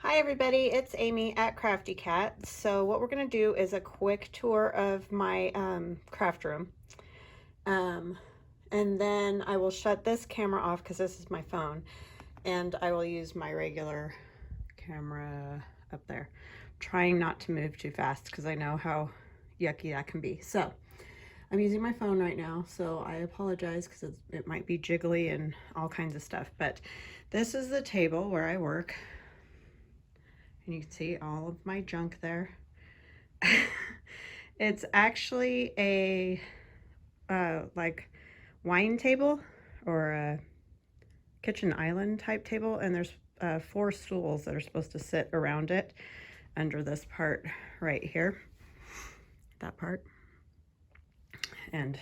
Hi everybody, it's Amy at Crafty Cat. So what we're going to do is a quick tour of my craft room. And then I will shut this camera off because this is my phone. And I will use my regular camera up there. Trying not to move too fast because I know how yucky that can be. So I'm using my phone right now, so I apologize because it might be jiggly and all kinds of stuff. But this is the table where I work. And you can see all of my junk there. It's actually a like wine table or a kitchen island type table, and there's 4 stools that are supposed to sit around it under this part right here, that part, and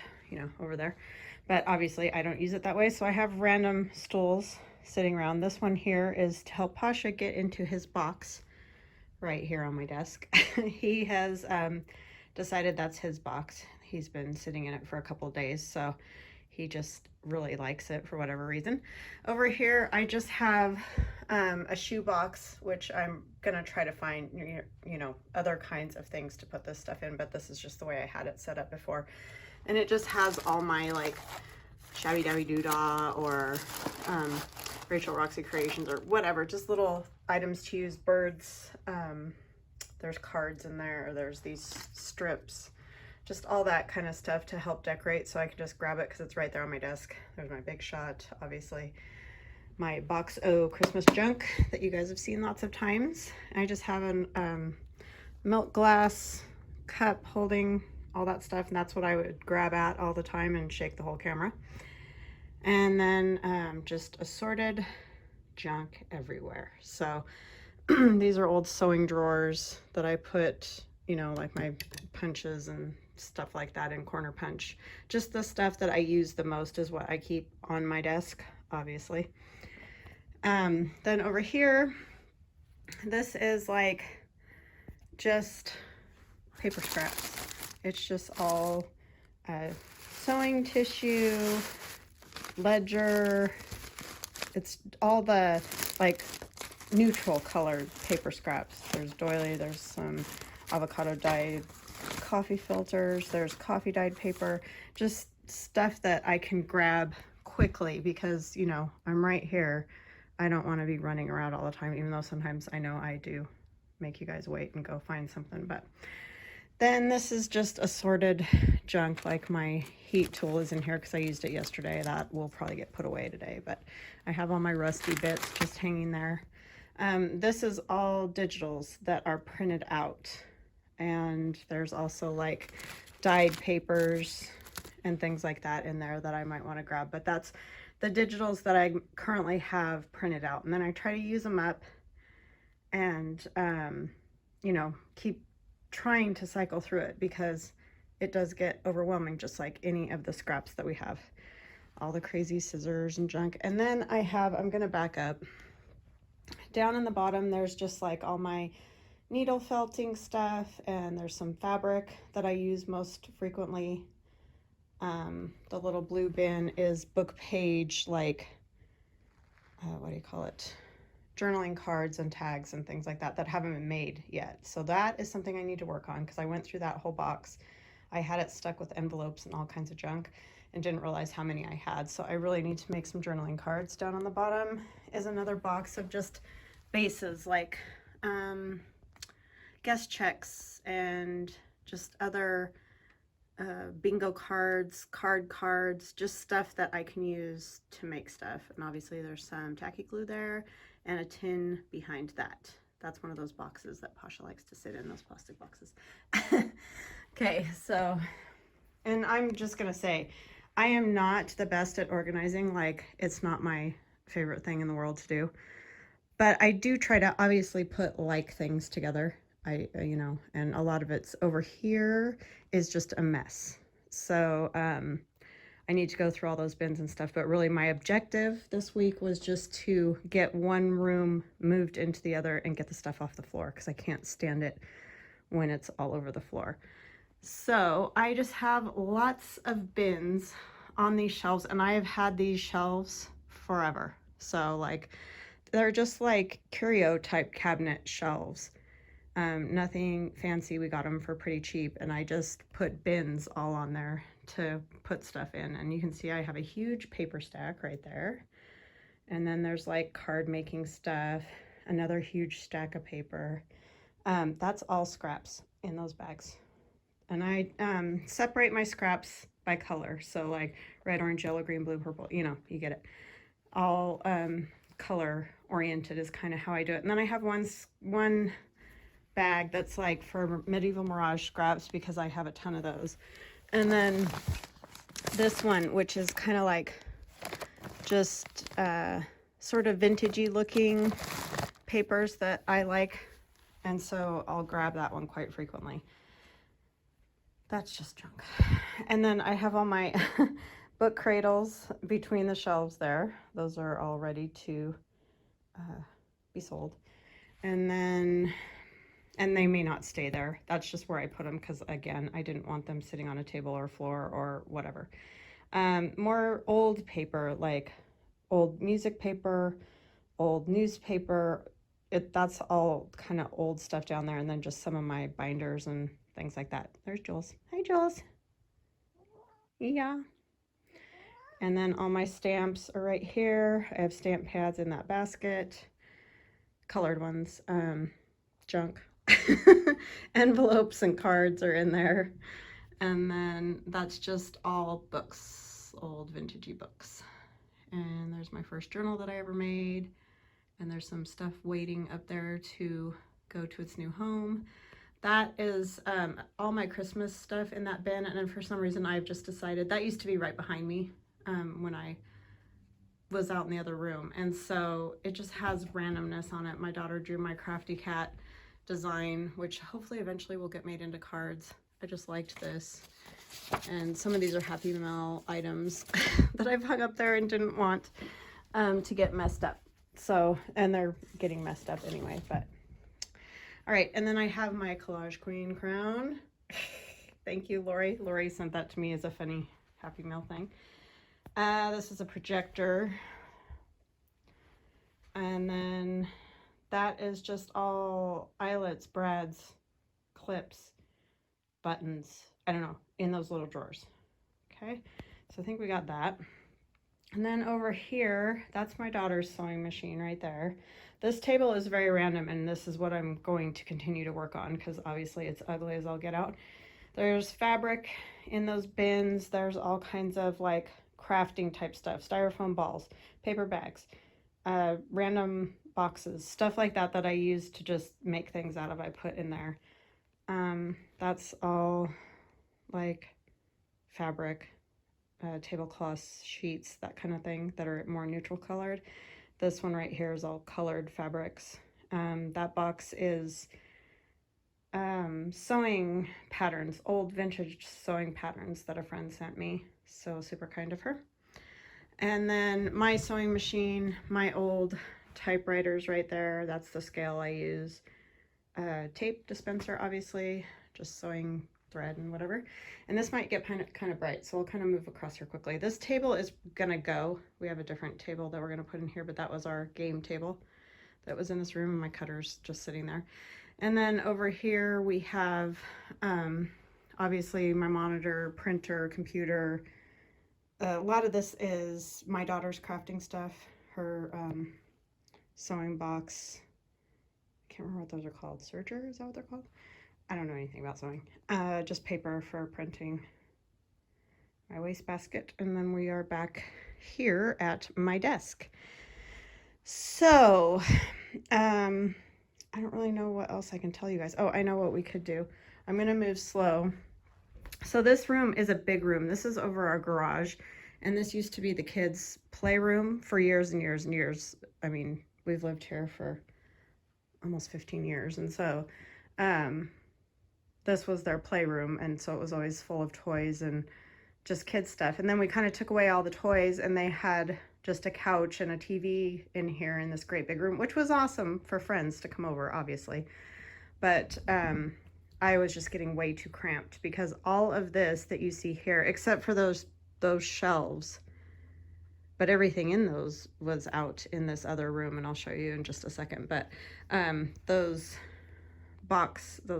over there. But obviously I don't use it that way, so I have random stools sitting around. This one here is to help Pasha get into his box right here on my desk. He has decided that's his box. He's been sitting in it for a couple days, so he just really likes it for whatever reason. Over here, I just have a shoe box, which I'm gonna try to find, other kinds of things to put this stuff in, but this is just the way I had it set up before. And it just has all my like Shabby Dabby Doodah or Rachel Roxy Creations or whatever, just little items to use, birds. There's cards in there, or there's these strips, just all that kind of stuff to help decorate, so I can just grab it because it's right there on my desk. There's my Big Shot, obviously. My Box O Christmas junk that you guys have seen lots of times. I just have a milk glass cup holding all that stuff, and that's what I would grab at all the time and shake the whole camera. And then just assorted junk everywhere. So these are old sewing drawers that I put, like my punches and stuff like that in corner punch. Just the stuff that I use the most is what I keep on my desk, obviously. Then over here, this is like just paper scraps. It's just all sewing tissue, ledger. It's all the like neutral colored paper scraps. There's doily, there's some avocado dyed coffee filters, there's coffee dyed paper, just stuff that I can grab quickly because I'm right here. I don't want to be running around all the time, even though sometimes I know I do make you guys wait and go find something. But then this is just assorted junk, like my heat tool is in here because I used it yesterday. That will probably get put away today, but I have all my rusty bits just hanging there. This is all digitals that are printed out, and there's also like dyed papers and things like that in there that I might want to grab, but that's the digitals that I currently have printed out. And then I try to use them up and keep trying to cycle through it because it does get overwhelming, just like any of the scraps that we have, all the crazy scissors and junk. And then I'm gonna back up. Down in the bottom, there's just like all my needle felting stuff, and there's some fabric that I use most frequently. The little blue bin is book page, like, what do you call it? Journaling cards and tags and things like that haven't been made yet. So that is something I need to work on because I went through that whole box. I had it stuck with envelopes and all kinds of junk and didn't realize how many I had. So I really need to make some journaling cards. Down on the bottom is another box of just bases like guest checks and just other bingo cards, cards, just stuff that I can use to make stuff. And obviously there's some tacky glue there and a tin behind that. That's one of those boxes that Pasha likes to sit in, those plastic boxes. Okay, so, and I'm just gonna say, I am not the best at organizing. Like, it's not my favorite thing in the world to do, but I do try to obviously put like things together. And a lot of it's over here is just a mess. So I need to go through all those bins and stuff, but really my objective this week was just to get one room moved into the other and get the stuff off the floor because I can't stand it when it's all over the floor. So I just have lots of bins on these shelves, and I have had these shelves forever. So like they're just like curio type cabinet shelves. Nothing fancy. We got them for pretty cheap, and I just put bins all on there to put stuff in. And you can see I have a huge paper stack right there. And then there's like card making stuff, another huge stack of paper. That's all scraps in those bags. And I separate my scraps by color. So like red, orange, yellow, green, blue, purple, you know, you get it. All color oriented is kind of how I do it. And then I have one bag that's like for medieval mirage scraps because I have a ton of those. And then this one, which is kind of like just sort of vintagey looking papers that I like. And so I'll grab that one quite frequently. That's just junk. And then I have all my book cradles between the shelves there. Those are all ready to be sold. And then, and they may not stay there. That's just where I put them because, again, I didn't want them sitting on a table or floor or whatever. More old paper, like old music paper, old newspaper. That's all kind of old stuff down there. And then just some of my binders and things like that. There's Jules. Hi, Jules. Yeah. And then all my stamps are right here. I have stamp pads in that basket. Colored ones. Junk. Envelopes and cards are in there. And then that's just all books, old vintagey books. And there's my first journal that I ever made. And there's some stuff waiting up there to go to its new home. That is all my Christmas stuff in that bin. And then for some reason, I've just decided that used to be right behind me when I was out in the other room. And so it just has randomness on it. My daughter drew my Crafty Cat design, which hopefully eventually will get made into cards. I just liked this. And some of these are Happy Mail items that I've hung up there and didn't want to get messed up. So, and they're getting messed up anyway, but. All right, and then I have my Collage Queen crown. Thank you, Lori. Lori sent that to me as a funny Happy Mail thing. This is a projector. And then that is just all eyelets, brads, clips, buttons, I don't know, in those little drawers. Okay, so I think we got that. And then over here, that's my daughter's sewing machine right there. This table is very random, and this is what I'm going to continue to work on because obviously it's ugly as I'll get out. There's fabric in those bins. There's all kinds of like crafting type stuff, styrofoam balls, paper bags, random boxes, stuff like that that I use to just make things out of. I put in there. That's all like fabric, tablecloths, sheets, that kind of thing that are more neutral colored. This one right here is all colored fabrics. That box is sewing patterns, old vintage sewing patterns that a friend sent me. So super kind of her. And then my sewing machine, my old typewriters right there. That's the scale I use. Tape dispenser, obviously, just sewing thread and whatever. And this might get kind of bright, so I'll kind of move across here quickly. This table is gonna go. We have a different table that we're gonna put in here, but that was our game table that was in this room, and my cutter's just sitting there. And then over here we have obviously my monitor, printer, computer. A lot of this is my daughter's crafting stuff, her sewing box. I can't remember what those are called. Serger, is that what they're called? I don't know anything about sewing. Just paper for printing. My wastebasket, and then we are back here at my desk. So, I don't really know what else I can tell you guys. Oh, I know what we could do. I'm gonna move slow. So this room is a big room. This is over our garage, and this used to be the kids' playroom for years and years and years. I mean, we've lived here for almost 15 years, and so this was their playroom, and so it was always full of toys and just kid stuff. And then we kind of took away all the toys, and they had just a couch and a TV in here in this great big room, which was awesome for friends to come over, obviously. But I was just getting way too cramped because all of this that you see here, except for those shelves, but everything in those was out in this other room, and I'll show you in just a second. But those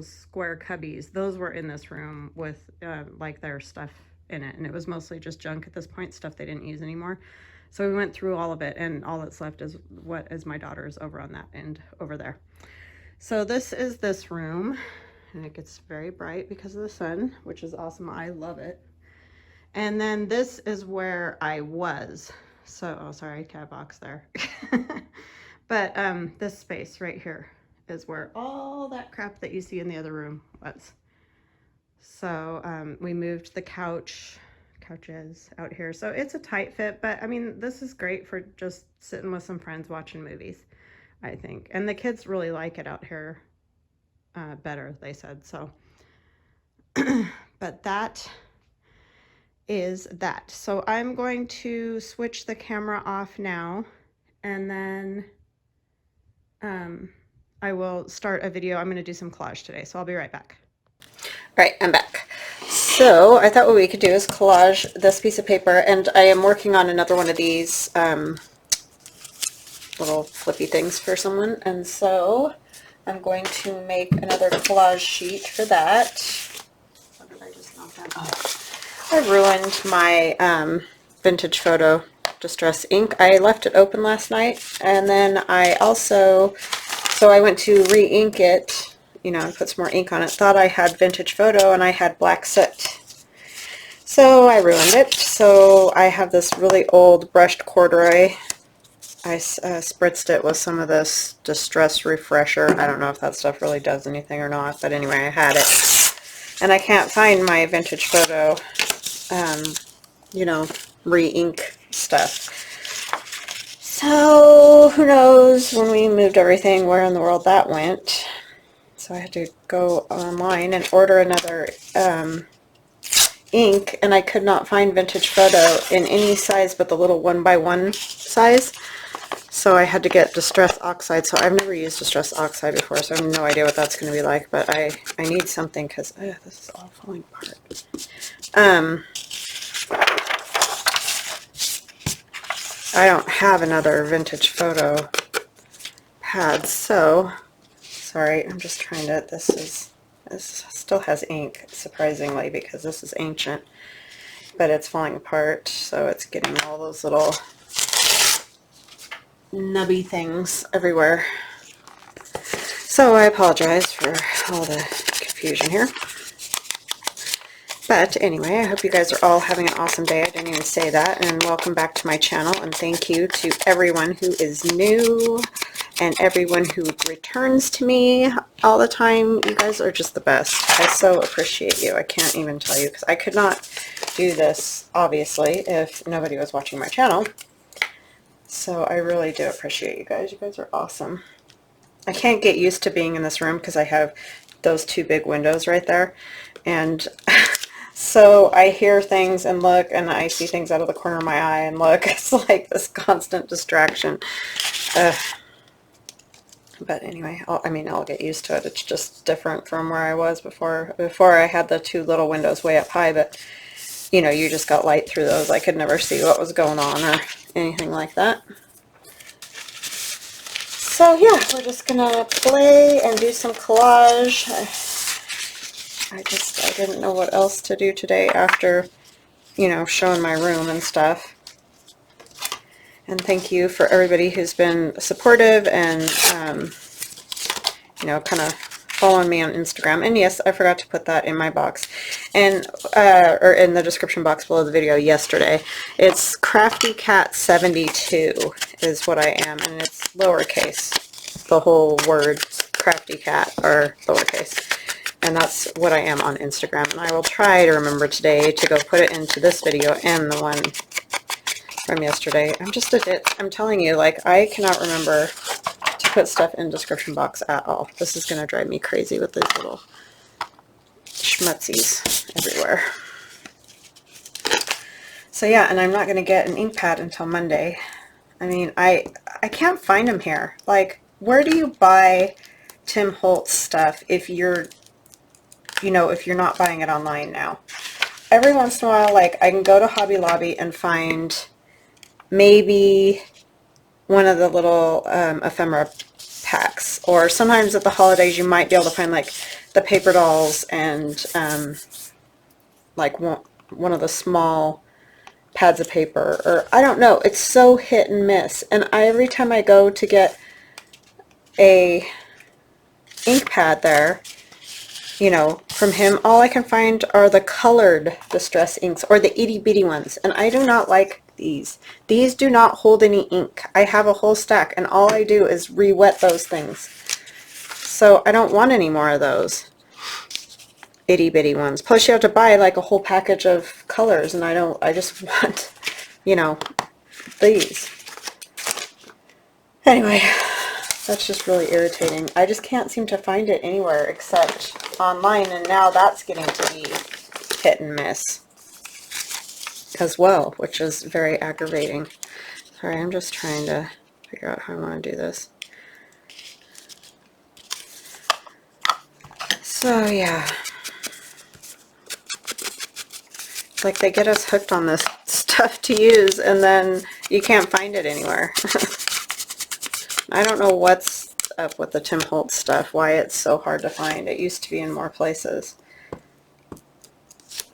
square cubbies, those were in this room with like their stuff in it, and it was mostly just junk at this point, stuff they didn't use anymore. So we went through all of it, and all that's left is what is my daughter's over on that end over there. So this is this room, and it gets very bright because of the sun, which is awesome. I love it. And then this is where I was. So, oh, sorry, cat box there. But this space right here is where all that crap that you see in the other room was. So we moved the couches out here. So it's a tight fit, but I mean, this is great for just sitting with some friends watching movies, I think. And the kids really like it out here better, they said. So, but that is that. So I'm going to switch the camera off now, and then I will start a video. I'm going to do some collage today, so I'll be right back. All right, I'm back. So I thought what we could do is collage this piece of paper, and I am working on another one of these little flippy things for someone, and so I'm going to make another collage sheet for that. What did I just knock down? Oh, I ruined my vintage photo distress ink. I left it open last night, and then I also, so I went to re-ink it, you know, and put some more ink on it. Thought I had vintage photo, and I had black soot. So I ruined it. So I have this really old brushed corduroy. I spritzed it with some of this distress refresher. I don't know if that stuff really does anything or not, but anyway, I had it. And I can't find my vintage photo, you know, re-ink stuff. So who knows when we moved everything where in the world that went. So I had to go online and order another ink, and I could not find vintage photo in any size but the little 1x1 size. So I had to get Distress Oxide. So I've never used Distress Oxide before, so I have no idea what that's going to be like, but I need something because this is all falling apart. I don't have another vintage photo pad, so sorry, I'm just trying to, this still has ink, surprisingly, because this is ancient, but it's falling apart, so it's getting all those little nubby things everywhere. So I apologize for all the confusion here. But anyway, I hope you guys are all having an awesome day. I didn't even say that. And welcome back to my channel. And thank you to everyone who is new and everyone who returns to me all the time. You guys are just the best. I so appreciate you. I can't even tell you, because I could not do this, obviously, if nobody was watching my channel. So I really do appreciate you guys. You guys are awesome. I can't get used to being in this room because I have those two big windows right there. And so I hear things and look, and I see things out of the corner of my eye and look. It's like this constant distraction. But anyway, I'll get used to it. It's just different from where I was before. Before I had the two little windows way up high, but you know, you just got light through those. I could never see what was going on or anything like that. So yeah, we're just gonna play and do some collage. I didn't know what else to do today after, you know, showing my room and stuff. And thank you for everybody who's been supportive and, you know, kind of following me on Instagram. And yes, I forgot to put that in my box, and or in the description box below the video yesterday. It's Crafty Cat 72 is what I am, and it's lowercase. The whole word Crafty Cat are lowercase. And that's what I am on Instagram. And I will try to remember today to go put it into this video and the one from yesterday. I'm telling you, like, I cannot remember to put stuff in description box at all. This is going to drive me crazy with these little schmutzies everywhere. So yeah, and I'm not going to get an ink pad until Monday. I mean, I can't find them here. Like, where do you buy Tim Holtz stuff if you're, you know, if you're not buying it online now? Every once in a while, like, I can go to Hobby Lobby and find maybe one of the little ephemera packs, or sometimes at the holidays you might be able to find like the paper dolls and like one of the small pads of paper, or I don't know. It's so hit and miss, and every time I go to get a ink pad there, you know, from him, all I can find are the colored distress inks or the itty bitty ones, and I do not like these. These do not hold any ink. I have a whole stack, and all I do is re-wet those things. So I don't want any more of those itty bitty ones. Plus you have to buy like a whole package of colors, and I just want, you know, these. Anyway, that's just really irritating. I just can't seem to find it anywhere except online, and now that's getting to be hit and miss as well, which is very aggravating. Sorry, I'm just trying to figure out how I want to do this. So yeah, it's like they get us hooked on this stuff to use, and then you can't find it anywhere. I don't know what's up with the Tim Holtz stuff, why it's so hard to find. It used to be in more places,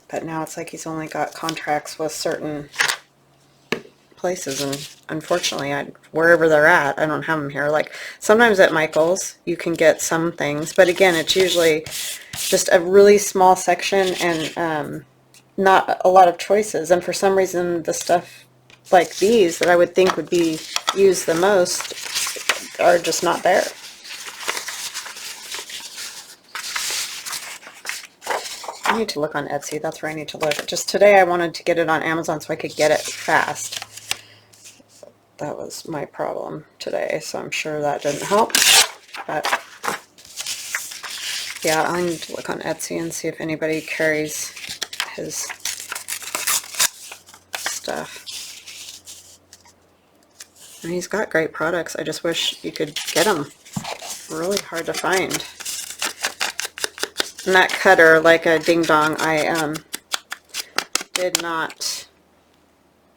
but now it's like he's only got contracts with certain places, and unfortunately, wherever they're at, I don't have them here. Like sometimes at Michael's you can get some things, but again, it's usually just a really small section and not a lot of choices. And for some reason, the stuff like these that I would think would be used the most are just not there. I need to look on Etsy. That's where I need to look. Just today I wanted to get it on Amazon so I could get it fast. That was my problem today, so I'm sure that didn't help. But yeah, I need to look on Etsy and see if anybody carries his stuff. And he's got great products. I just wish you could get them. Really hard to find. And that cutter, like a ding dong, I did not.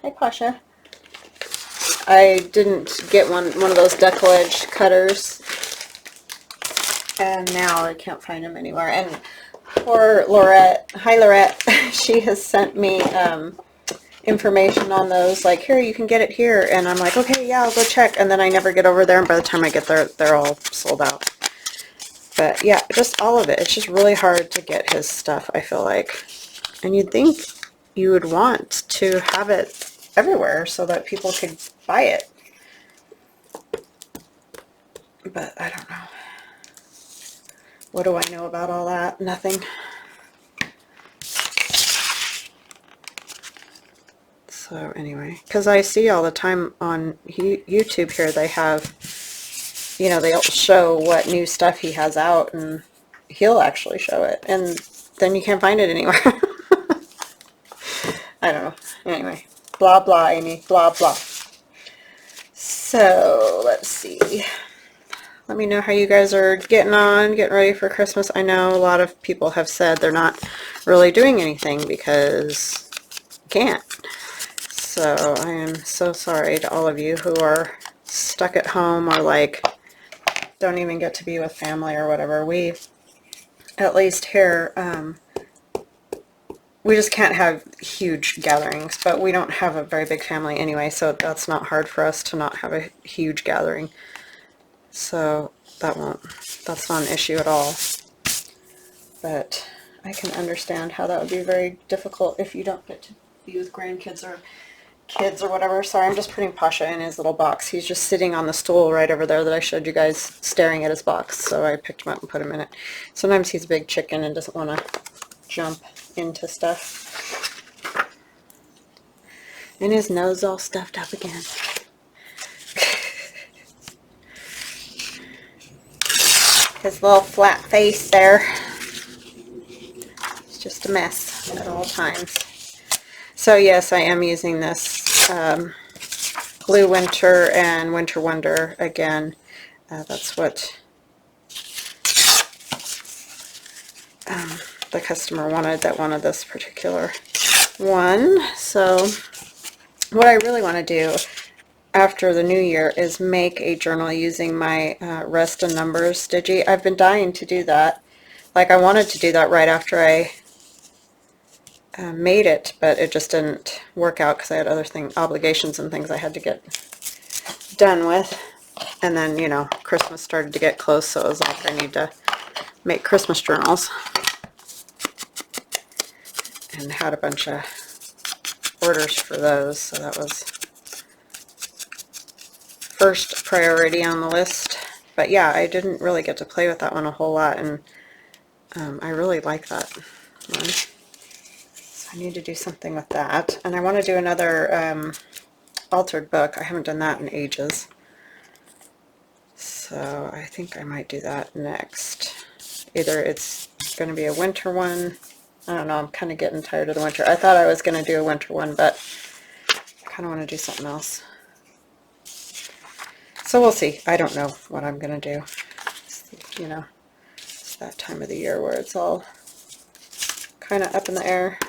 Hi, Pasha. I didn't get one of those decollage cutters, and now I can't find them anywhere. And poor Lorette, hi Lorette, she has sent me information on those, like, here, you can get it here, and I'm like, okay, yeah, I'll go check, and then I never get over there, and by the time I get there, they're all sold out. But yeah, just all of it. It's just really hard to get his stuff, I feel like. And you'd think you would want to have it everywhere so that people could buy it. But I don't know. What do I know about all that? Nothing. So anyway, because I see all the time on YouTube here, they have, you know, they'll show what new stuff he has out, and he'll actually show it, and then you can't find it anywhere. I don't know. Anyway, blah blah, Amy, blah blah. So let's see. Let me know how you guys are getting on, getting ready for Christmas. I know a lot of people have said they're not really doing anything because you can't. So I am so sorry to all of you who are stuck at home, or like don't even get to be with family or whatever. We, at least here, we just can't have huge gatherings, but we don't have a very big family anyway, so that's not hard for us to not have a huge gathering. So that's not an issue at all. But I can understand how that would be very difficult if you don't get to be with grandkids or kids or whatever. Sorry, I'm just putting Pasha in his little box. He's just sitting on the stool right over there that I showed you guys, staring at his box, so I picked him up and put him in it. Sometimes he's a big chicken and doesn't want to jump into stuff. And his nose all stuffed up again. His little flat face there. It's just a mess at all times. So yes, I am using this Glue Winter and Winter Wonder again. That's what the customer wanted, that wanted this particular one. So what I really want to do after the new year is make a journal using my rest and numbers digi. I've been dying to do that. Like, I wanted to do that right after I made it, but it just didn't work out because I had other obligations and things I had to get done with. And then, you know, Christmas started to get close, so it was like I need to make Christmas journals. And had a bunch of orders for those, so that was first priority on the list. But yeah, I didn't really get to play with that one a whole lot, and I really like that one. So I need to do something with that. And I want to do another altered book. I haven't done that in ages. So I think I might do that next. Either it's going to be a winter one. I don't know, I'm kind of getting tired of the winter. I thought I was going to do a winter one, but I kind of want to do something else. So we'll see. I don't know what I'm going to do. You know, it's that time of the year where it's all kind of up in the air.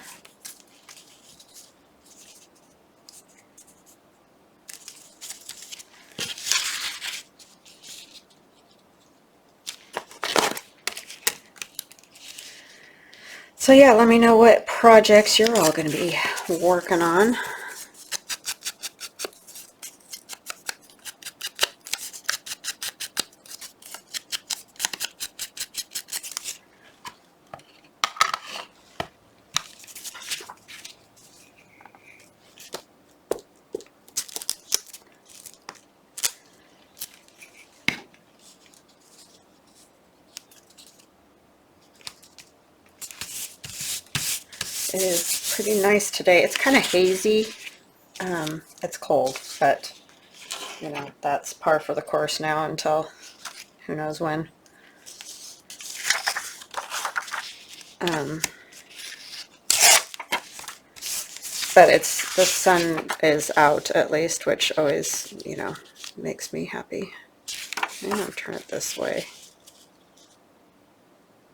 So yeah, let me know what projects you're all going to be working on. It is pretty nice today. It's kind of hazy. It's cold, but you know, that's par for the course now until who knows when. But the sun is out at least, which always, you know, makes me happy. I'm going to turn it this way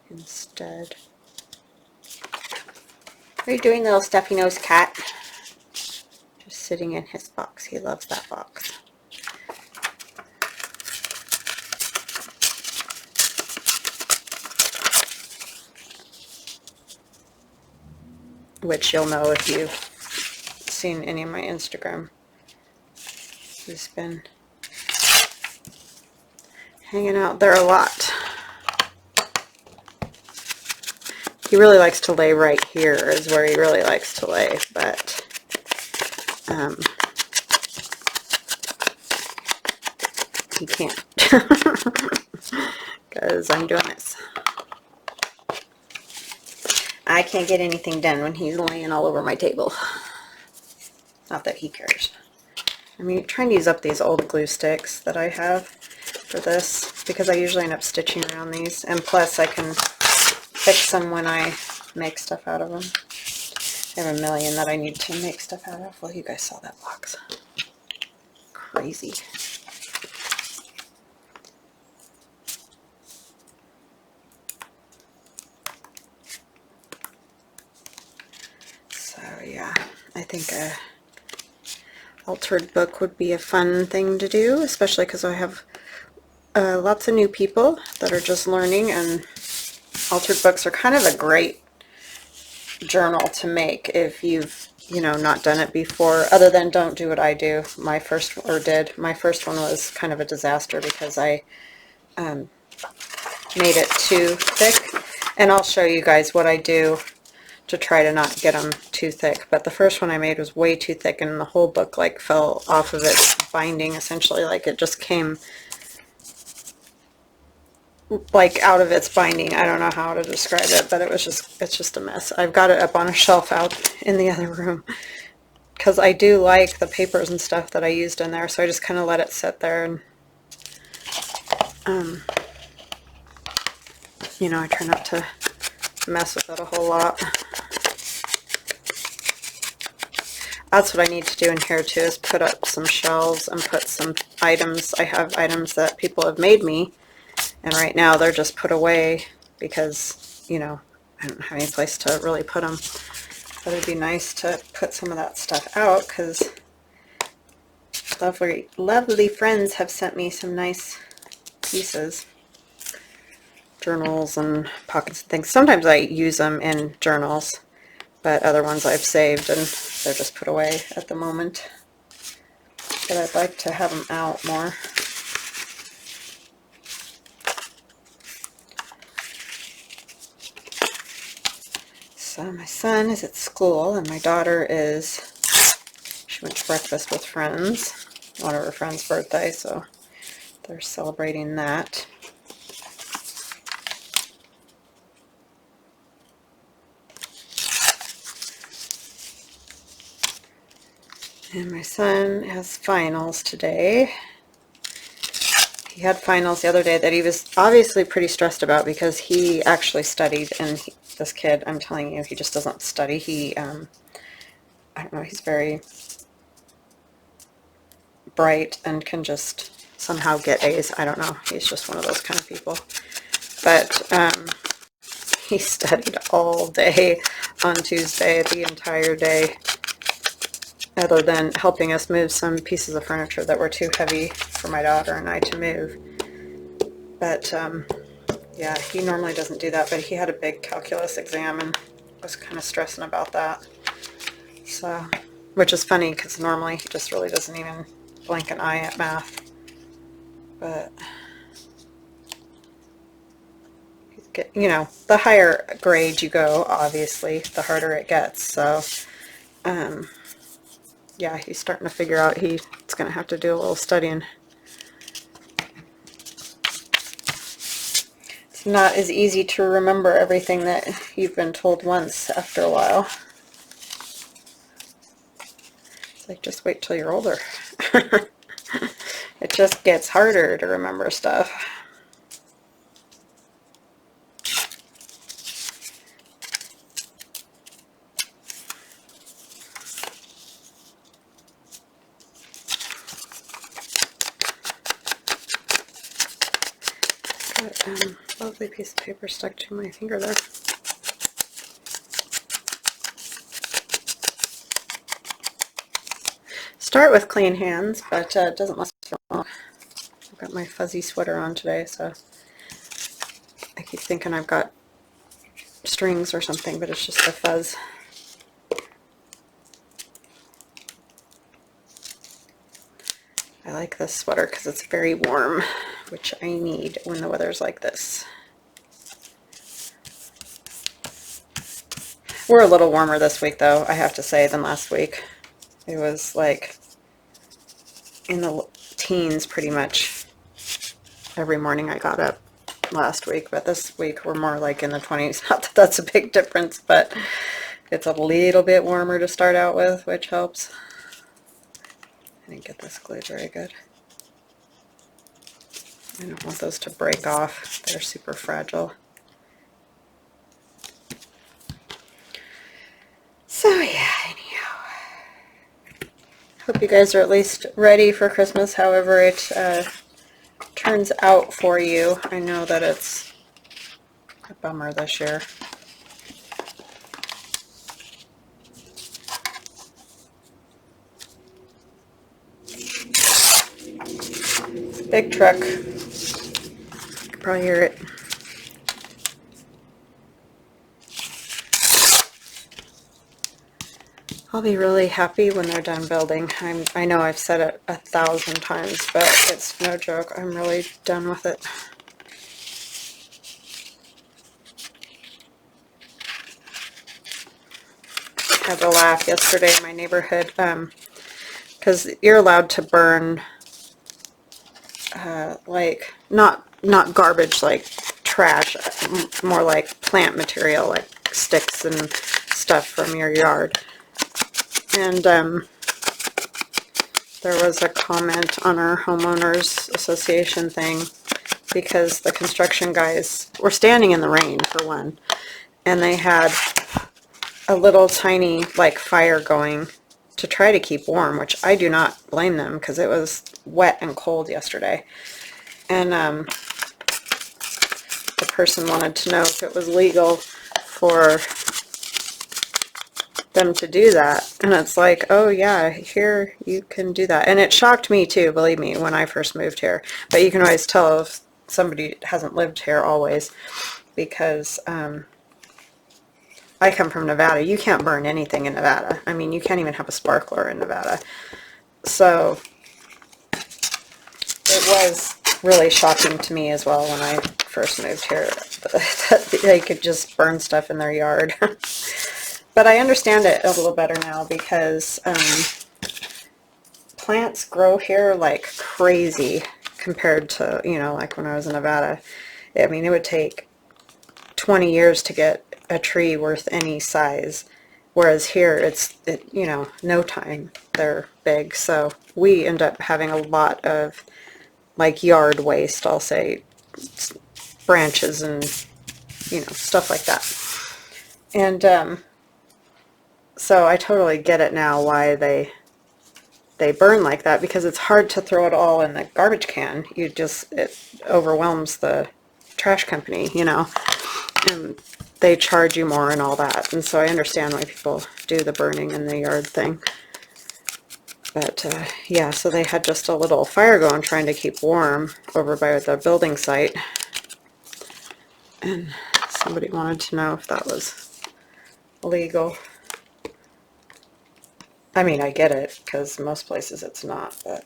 instead. What are you doing, little stuffy nose cat? Just sitting in his box. He loves that box. Which you'll know if you've seen any of my Instagram. He's been hanging out there a lot. He really likes to lay right here is where he really likes to lay, but he can't because I'm doing this. I can't get anything done when he's laying all over my table. Not that he cares. I'm trying to use up these old glue sticks that I have for this because I usually end up stitching around these, and plus I can fix them when I make stuff out of them. I have a million that I need to make stuff out of. Well, you guys saw that box. Crazy. So yeah, I think a altered book would be a fun thing to do, especially because I have lots of new people that are just learning, and altered books are kind of a great journal to make if you've, you know, not done it before, other than don't do what I do. My first one was kind of a disaster because I made it too thick, and I'll show you guys what I do to try to not get them too thick. But the first one I made was way too thick, and the whole book like fell off of its binding, essentially. Like it just came like out of its binding. I don't know how to describe it, but it's just a mess. I've got it up on a shelf out in the other room because I do like the papers and stuff that I used in there, so I just kind of let it sit there, and you know, I try not to mess with it a whole lot. That's what I need to do in here too, is put up some shelves and put some items. I have items that people have made me, and right now they're just put away because, you know, I don't have any place to really put them. But it'd be nice to put some of that stuff out because lovely, lovely friends have sent me some nice pieces. Journals and pockets and things. Sometimes I use them in journals, but other ones I've saved and they're just put away at the moment. But I'd like to have them out more. So my son is at school and my daughter she went to breakfast with friends, one of her friends' birthday, so they're celebrating that. And my son has finals today. He had finals the other day that he was obviously pretty stressed about because he actually studied, and this kid, I'm telling you, he just doesn't study. He, I don't know, he's very bright and can just somehow get A's. I don't know. He's just one of those kind of people. But he studied all day on Tuesday, the entire day, other than helping us move some pieces of furniture that were too heavy for my daughter and I to move. But yeah, he normally doesn't do that, but he had a big calculus exam and was kind of stressing about that. So, which is funny because normally he just really doesn't even blink an eye at math. But you know, the higher grade you go, obviously, the harder it gets. So, yeah, he's starting to figure out he's going to have to do a little studying. It's not as easy to remember everything that you've been told once after a while. It's like, just wait till you're older. It just gets harder to remember stuff. Lovely piece of paper stuck to my finger there. Start with clean hands, but it doesn't last for long. I've got my fuzzy sweater on today, so I keep thinking I've got strings or something, but it's just the fuzz. I like this sweater because it's very warm, which I need when the weather's like this. We're a little warmer this week, though, I have to say, than last week. It was like in the teens pretty much every morning I got up last week, but this week we're more like in the 20s. Not that that's a big difference, but it's a little bit warmer to start out with, which helps. I didn't get this glued very good. I don't want those to break off. They're super fragile. So yeah, anyhow. Hope you guys are at least ready for Christmas, however it turns out for you. I know that it's a bummer this year. Big truck. You can probably hear it. I'll be really happy when they're done building. I know I've said it 1,000 times, but it's no joke. I'm really done with it. I had to laugh yesterday in my neighborhood because you're allowed to burn like not garbage like trash, more like plant material like sticks and stuff from your yard. And there was a comment on our homeowners association thing because the construction guys were standing in the rain for one, and they had a little tiny like fire going to try to keep warm, which I do not blame them because it was wet and cold yesterday. And the person wanted to know if it was legal for them to do that. And it's like, oh yeah, here you can do that. And it shocked me too, believe me, when I first moved here. But you can always tell if somebody hasn't lived here always, because I come from Nevada. You can't burn anything in Nevada. I mean, you can't even have a sparkler in Nevada. So it was really shocking to me as well when I first moved here that they could just burn stuff in their yard. But I understand it a little better now, because plants grow here like crazy compared to, you know, like when I was in Nevada. I mean, it would take 20 years to get a tree worth any size, whereas here you know, no time they're big. So we end up having a lot of like yard waste, I'll say, branches and, you know, stuff like that. And so I totally get it now why they burn like that, because it's hard to throw it all in the garbage can. It overwhelms the trash company, you know, and they charge you more and all that. And so I understand why people do the burning in the yard thing. But yeah, so they had just a little fire going trying to keep warm over by the building site. And somebody wanted to know if that was legal. I mean, I get it, because most places it's not, but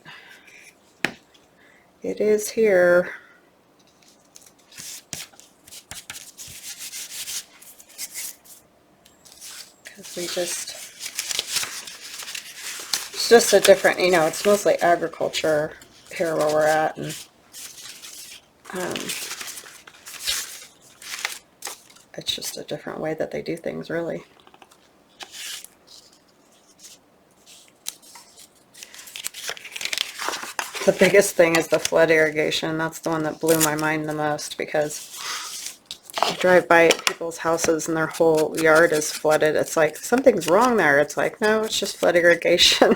it is here. Because it's just a different, you know, it's mostly agriculture here where we're at, and it's just a different way that they do things, really. The biggest thing is the flood irrigation. That's the one that blew my mind the most, because you drive by people's houses and their whole yard is flooded. It's like, something's wrong there. It's like, no, it's just flood irrigation.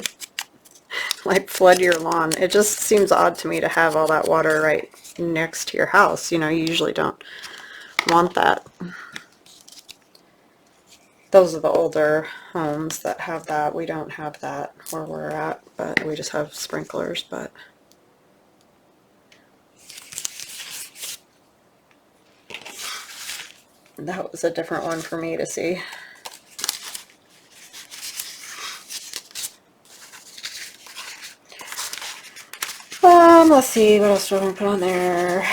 Like, flood your lawn. It just seems odd to me to have all that water right next to your house. You know, you usually don't want that. Those are the older homes that have that. We don't have that where we're at, but we just have sprinklers. But that was a different one for me to see. Let's see, what else do I want to put on there?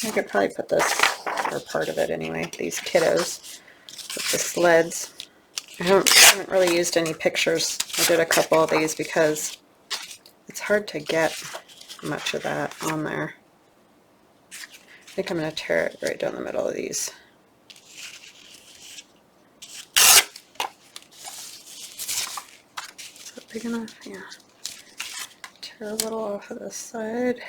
I could probably put this, or part of it anyway, these kiddos with the sleds. I haven't really used any pictures. I did a couple of these because it's hard to get much of that on there. I think I'm going to tear it right down the middle of these. Is that big enough? Yeah. Tear a little off of this side.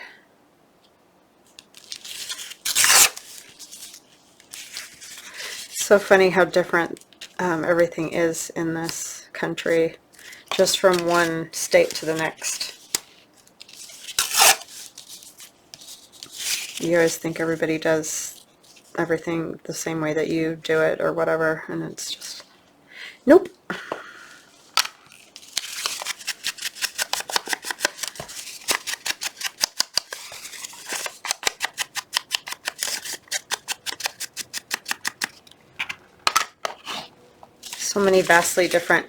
It's so funny how different everything is in this country, just from one state to the next. You always think everybody does everything the same way that you do it or whatever, and it's just, nope. So many vastly different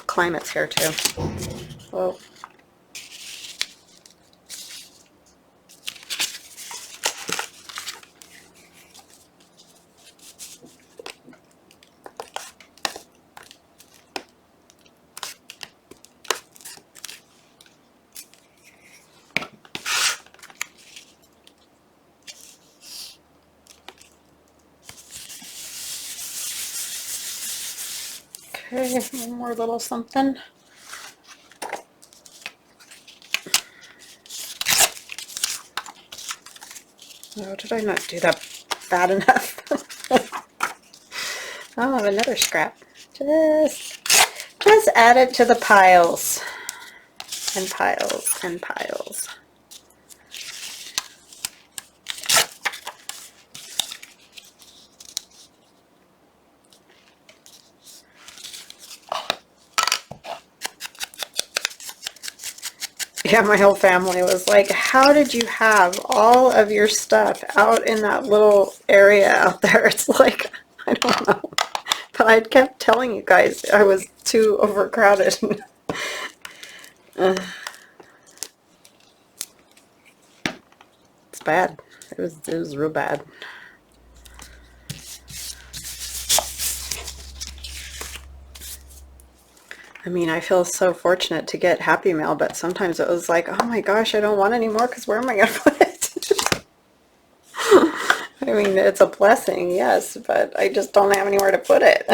climates here too. Whoa. Okay, one more little something. Oh, did I not do that bad enough? Oh, another scrap. Just add it to the piles and piles and piles. Yeah, my whole family was like, how did you have all of your stuff out in that little area out there? It's like, I don't know. But I kept telling you guys I was too overcrowded. It's bad. It was real bad. I mean, I feel so fortunate to get Happy Mail, but sometimes it was like, oh my gosh, I don't want any more because where am I going to put it? I mean, it's a blessing, yes, but I just don't have anywhere to put it.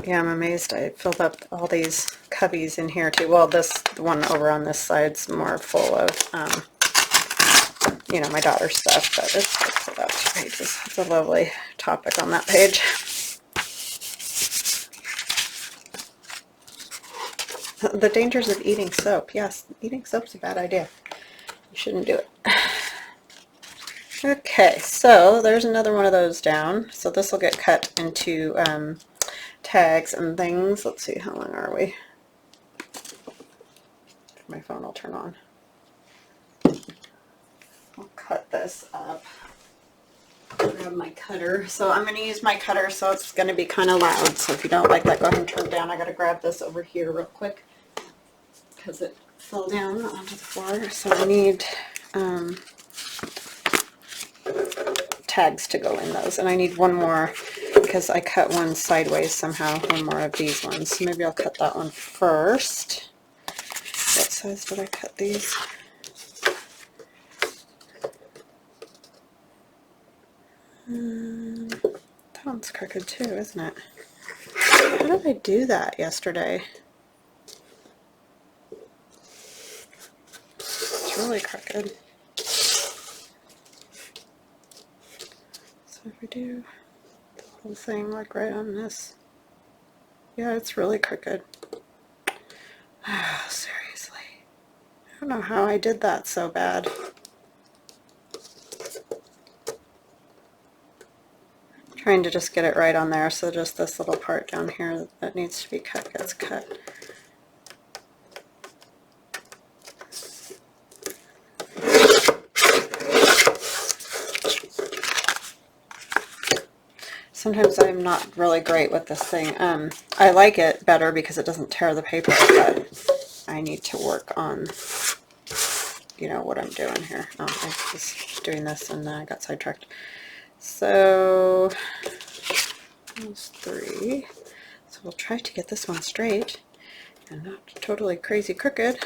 Yeah, I'm amazed I filled up all these cubbies in here too. Well, this one over on this side's more full of, you know, my daughter's stuff, but it's about 2 pages. It's a lovely topic on that page. The dangers of eating soap. Yes, eating soap's a bad idea. You shouldn't do it. Okay, so there's another one of those down. So this will get cut into tags and things. Let's see, how long are we? My phone will turn on. I'll cut this up. Grab my cutter. So I'm going to use my cutter, so it's going to be kind of loud. So if you don't like that, go ahead and turn it down. I got to grab this over here real quick because it fell down onto the floor. So I need tags to go in those, and I need one more because I cut one sideways somehow, one more of these ones. So maybe I'll cut that one first. What size did I cut these? That one's crooked too, isn't it? How did I do that yesterday? It's really crooked. So if we do the whole thing like right on this, yeah, it's really crooked. Seriously, I don't know how I did that so bad. Trying to just get it right on there, so just this little part down here that needs to be cut gets cut. Sometimes I'm not really great with this thing. I like it better because it doesn't tear the paper, but I need to work on, you know, what I'm doing here. Oh, I was doing this and then I got sidetracked. So, those 3. So we'll try to get this one straight and not totally crazy crooked.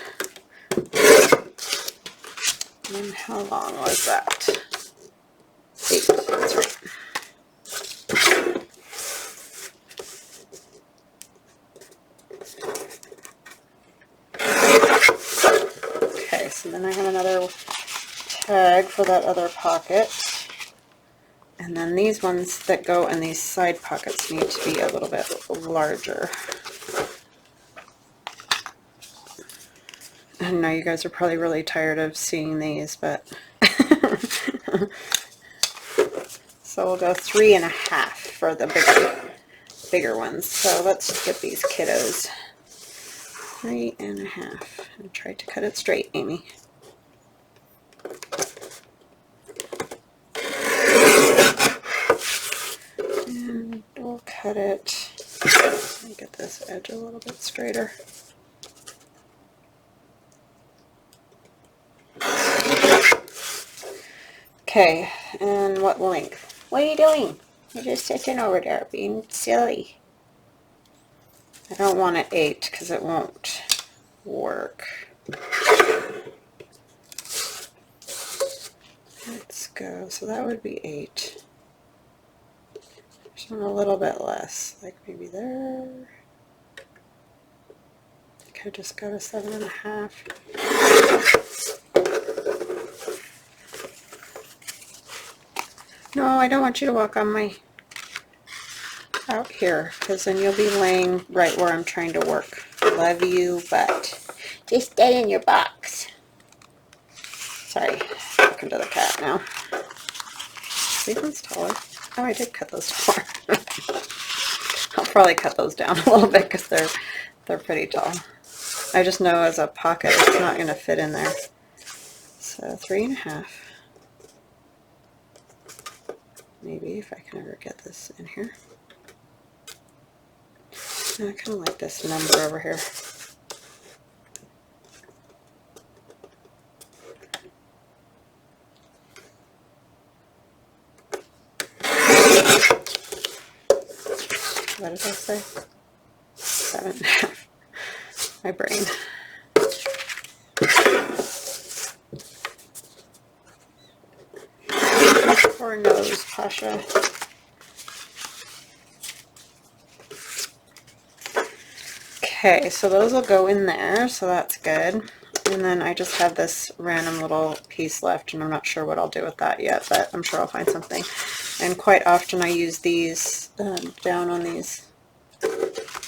And how long was that? 8, that's right. Okay, so then I have another tag for that other pocket. And then these ones that go in these side pockets need to be a little bit larger. I know you guys are probably really tired of seeing these, but so we'll go 3.5 for the bigger ones. So let's get these kiddos 3.5 and try to cut it straight, Amy. And we'll cut it. Let me get this edge a little bit straighter. Okay, and what length? What are you doing? You're just sitting over there being silly. I don't want an 8 because it won't work. Let's go. So that would be 8. There's one a little bit less, like maybe there. I could just go to 7.5. No, I don't want you to walk on my out here, because then you'll be laying right where I'm trying to work. Love you, but just stay in your box. Sorry, talking to the cat now. This one's taller. Oh, I did cut those four. I'll probably cut those down a little bit because they're pretty tall. I just know as a pocket it's not going to fit in there. So 3.5. Maybe if I can ever get this in here. And I kind of like this number over here. What did I say? 7.5. My brain. Poor nose, Pasha. Okay, so those will go in there, so that's good. And then I just have this random little piece left, and I'm not sure what I'll do with that yet, but I'm sure I'll find something. And quite often I use these down on these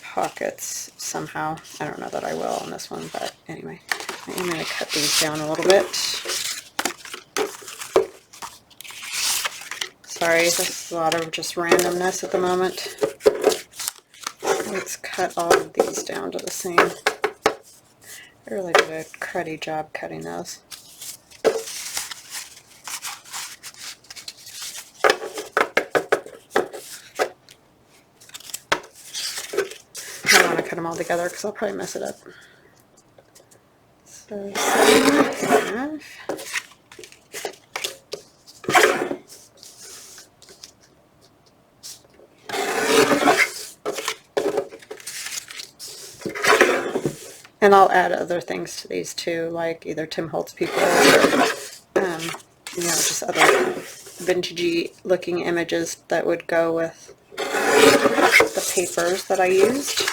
pockets somehow. I don't know that I will on this one, but anyway, I am going to cut these down a little bit. Sorry, this is a lot of just randomness at the moment. Let's cut all of these down to the same. I really did a cruddy job cutting those. I don't want to cut them all together because I'll probably mess it up. So 7.5. And I'll add other things to these too, like either Tim Holtz people or, you know, just other vintagey looking images that would go with the papers that I used.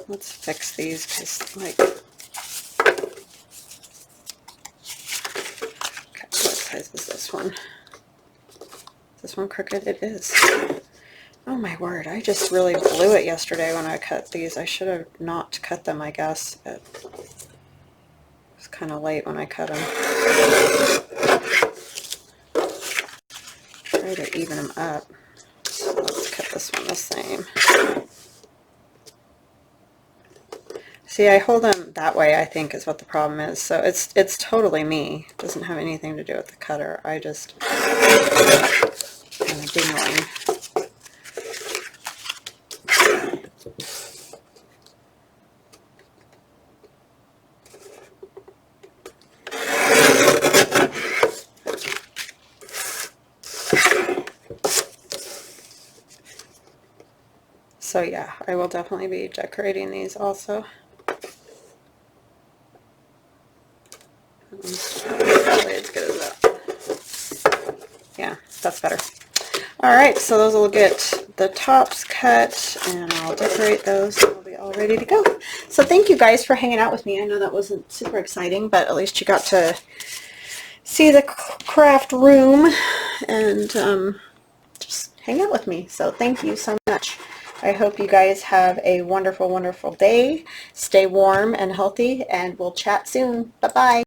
Let's fix these because, like, okay, what size is this one? Is this one crooked? It is. Oh my word, I just really blew it yesterday when I cut these. I should have not cut them, I guess. But it was kind of late when I cut them. Try to even them up. So let's cut this one the same. See, I hold them that way, I think, is what the problem is. So it's totally me. It doesn't have anything to do with the cutter. I just kind of dingling. So yeah, I will definitely be decorating these also. Probably as good as that. Yeah, that's better. Alright, so those will get the tops cut, and I'll decorate those, and we'll be all ready to go. So thank you guys for hanging out with me. I know that wasn't super exciting, but at least you got to see the craft room and just hang out with me. So thank you so much. I hope you guys have a wonderful, wonderful day. Stay warm and healthy, and we'll chat soon. Bye-bye.